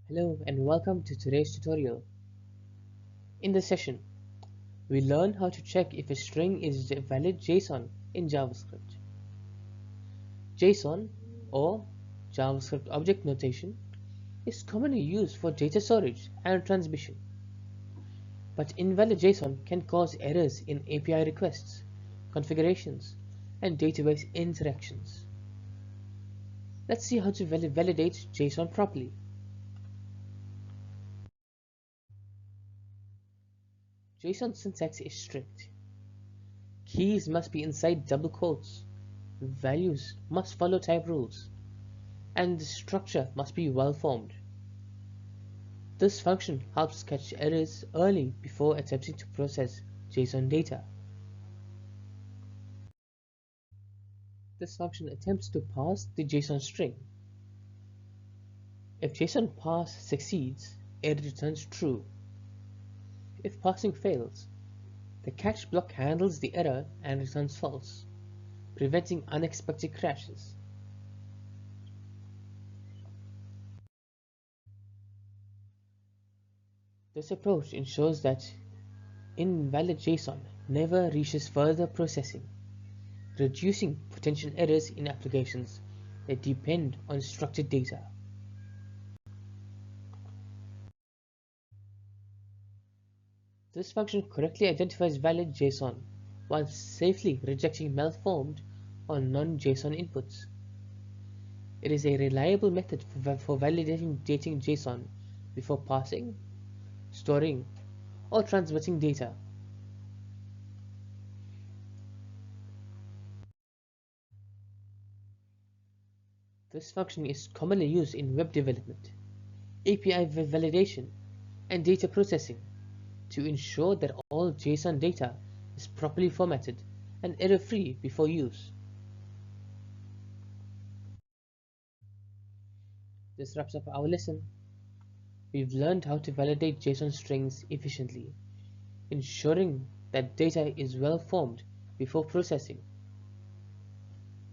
Hello and welcome to today's tutorial. In this session, we learn how to check if a string is a valid JSON in JavaScript. JSON, or JavaScript Object Notation, is commonly used for data storage and transmission. But invalid JSON can cause errors in API requests, configurations, and database interactions. Let's see how to validate JSON properly. JSON syntax is strict. Keys must be inside double quotes, values must follow type rules, and the structure must be well formed. This function helps catch errors early before attempting to process JSON data. This function attempts to parse the JSON string. If JSON.parse succeeds, it returns true. If parsing fails, the catch block handles the error and returns false, preventing unexpected crashes. This approach ensures that invalid JSON never reaches further processing, reducing potential errors in applications that depend on structured data. This function correctly identifies valid JSON while safely rejecting malformed or non-JSON inputs. It is a reliable method for validating JSON before parsing, storing, or transmitting data. This function is commonly used in web development, API validation, and data processing to ensure that all JSON data is properly formatted and error-free before use. This wraps up our lesson. We've learned how to validate JSON strings efficiently, ensuring that data is well formed before processing.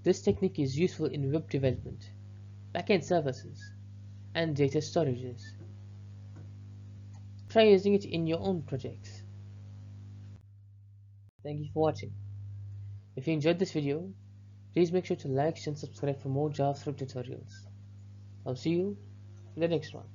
This technique is useful in web development, backend services, and data storages. Try using it in your own projects. Thank you for watching. If you enjoyed this video, please make sure to like and subscribe for more JavaScript tutorials. I'll see you in the next one.